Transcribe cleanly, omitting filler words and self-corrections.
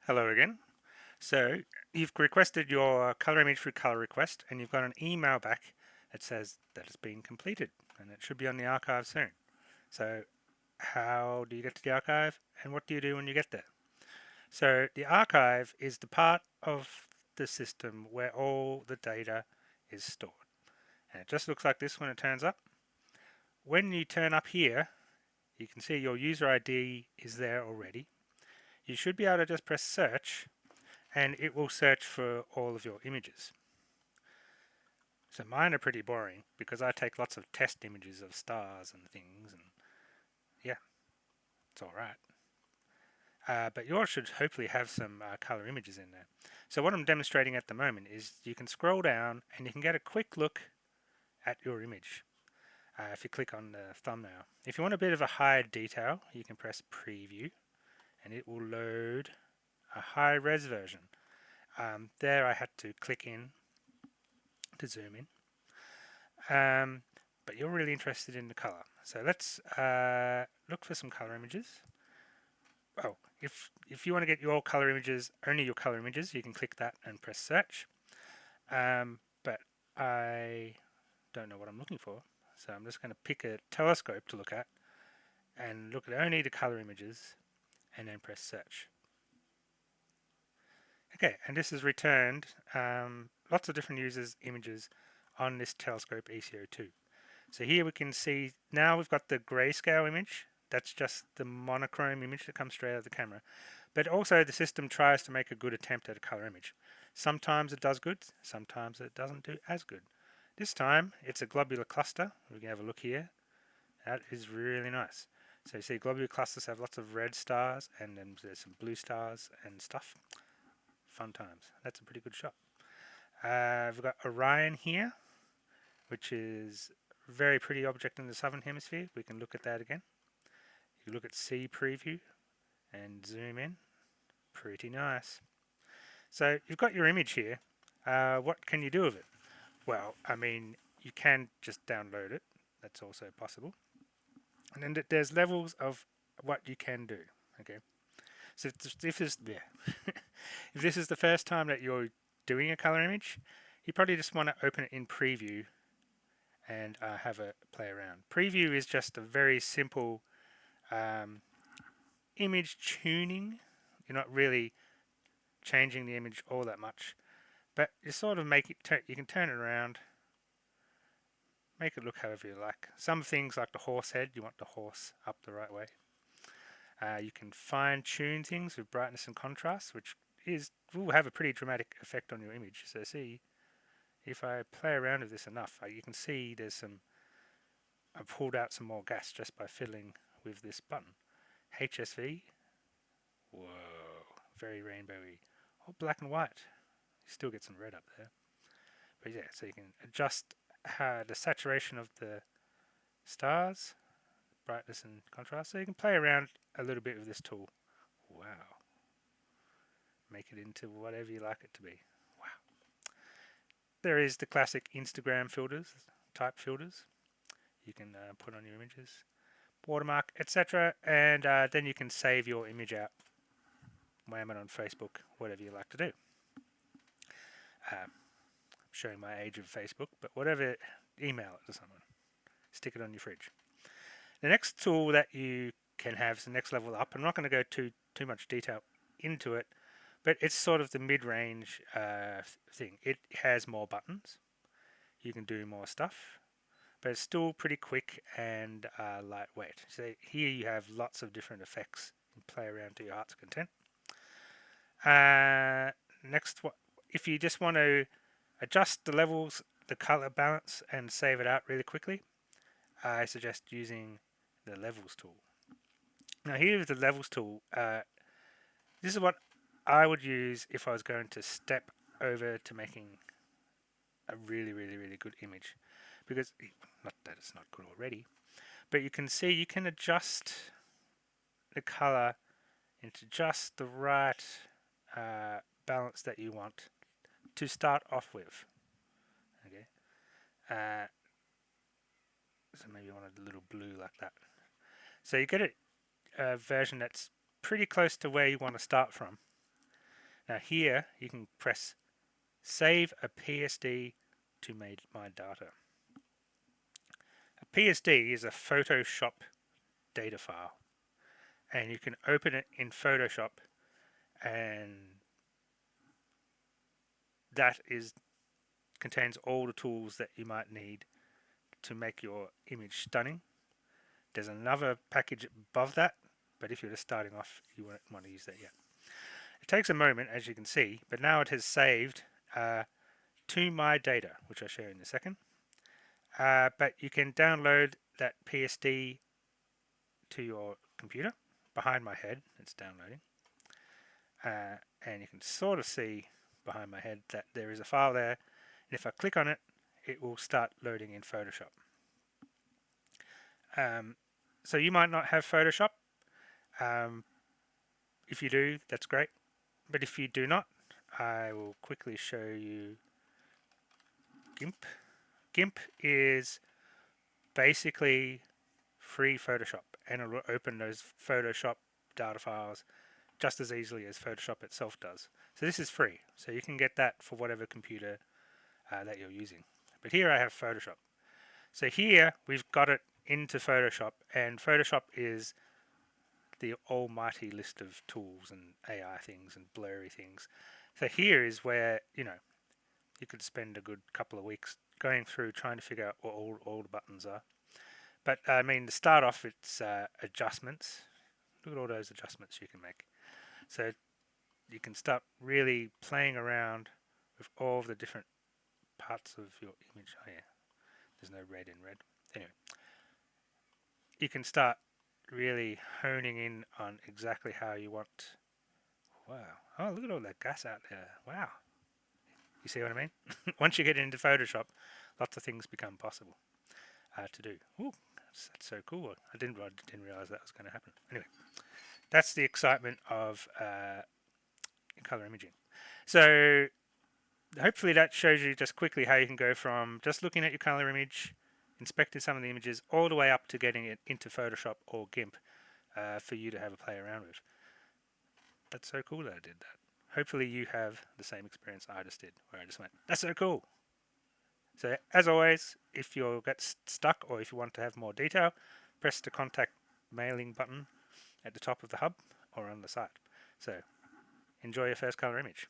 Hello again. So you've requested your color image through color request and you've got an email back that says that it's been completed and it should be on the archive soon. So how do you get to the archive and what do you do when you get there? So the archive is the part of the system where all the data is stored. And it just looks like this when it turns up. When you turn up here, you can see your user ID is there already. You should be able to just press search and it will search for all of your images. So mine are pretty boring because I take lots of test images of stars and things, and yeah, it's all right. But yours should hopefully have some color images in there. So what I'm demonstrating at the moment is you can scroll down and you can get a quick look at your image if you click on the thumbnail. If you want a bit of a higher detail, you can press preview and it will load a high res version. There I had to click in to zoom in. But you're really interested in the color. So let's look for some color images. Oh, if you want to get your color images, only your color images, you can click that and press search. But I don't know what I'm looking for. So I'm just going to pick a telescope to look at and look at only the color images and then press search. Okay, and this has returned lots of different users' images on this telescope ECO2. So here we can see, now we've got the grayscale image. That's just the monochrome image that comes straight out of the camera. But also the system tries to make a good attempt at a color image. Sometimes it does good, sometimes it doesn't do as good. This time it's a globular cluster. We can have a look here. That is really nice. So you see globular clusters have lots of red stars and then there's some blue stars and stuff. Fun times. That's a pretty good shot. We've got Orion here, which is a very pretty object in the southern hemisphere. We can look at that again. You look at C preview and zoom in. Pretty nice. So you've got your image here. What can you do with it? Well, I mean, you can just download it. That's also possible. And then there's levels of what you can do. Okay. So if this, yeah. If this is the first time that you're doing a color image, you probably just want to open it in preview and have a play around. Preview is just a very simple um, image tuning. You're not really changing the image all that much, but you sort of make it. You can turn it around, make it look however you like. Some things like the horse head, you want the horse up the right way. You can fine tune things with brightness and contrast, which will have a pretty dramatic effect on your image. So see, if I play around with this enough, you can see there's some. I've pulled out some more gas just by fiddling with this button. HSV, whoa, very rainbowy. Oh, black and white. You still get some red up there. But yeah, so you can adjust the saturation of the stars, brightness and contrast. So you can play around a little bit with this tool. Wow. Make it into whatever you like it to be. Wow. There is the classic Instagram filters, type filters. You can put on your images, watermark, etc. And then you can save your image out, wham it on Facebook, whatever you like to do. I'm showing my age of Facebook, but whatever, email it to someone. Stick it on your fridge. The next tool that you can have is the next level up. I'm not going to go too much detail into it, but it's sort of the mid-range thing. It has more buttons. You can do more stuff, but it's still pretty quick and lightweight. So here you have lots of different effects. You can play around to your heart's content. Next, if you just want to adjust the levels, the color balance, and save it out really quickly, I suggest using the levels tool. Now here's the levels tool. This is what I would use if I was going to step over to making a really, really, really good image. Because, not that it's not good already, but you can see you can adjust the color into just the right balance that you want to start off with. Okay, so maybe you wanted a little blue like that. So you get a version that's pretty close to where you want to start from. Now here you can press Save a PSD to my data. A PSD is a Photoshop data file, and you can open it in Photoshop, and that contains all the tools that you might need to make your image stunning. There's another package above that, but if you're just starting off, you won't want to use that yet. It takes a moment, as you can see, but now it has saved to my data, which I'll show you in a second. But you can download that PSD to your computer. Behind my head, it's downloading. And you can sort of see behind my head that there is a file there. And if I click on it, it will start loading in Photoshop. So you might not have Photoshop. If you do, that's great. But if you do not, I will quickly show you GIMP. GIMP is basically free Photoshop, and it will open those Photoshop data files just as easily as Photoshop itself does. So this is free, so you can get that for whatever computer that you're using. But here I have Photoshop. So here we've got it into Photoshop, and Photoshop is the almighty list of tools and AI things and blurry things. So here is where, you could spend a good couple of weeks going through trying to figure out what all the buttons are. But I mean, to start off, it's adjustments. Look at all those adjustments you can make. So you can start really playing around with all of the different parts of your image. Oh yeah, there's no red in red. Anyway, you can start really honing in on exactly how you want. Wow. Oh, look at all that gas out there. Wow. You see what I mean? Once you get into Photoshop, lots of things become possible to do. Ooh, that's so cool. I didn't realize that was going to happen. Anyway, that's the excitement of color imaging. So hopefully that shows you just quickly how you can go from just looking at your color image, inspecting some of the images, all the way up to getting it into Photoshop or GIMP for you to have a play around with. That's so cool that I did that. Hopefully you have the same experience I just did, where I just went, that's so cool. So as always, if you get stuck or if you want to have more detail, press the contact mailing button at the top of the hub or on the side. So enjoy your first color image.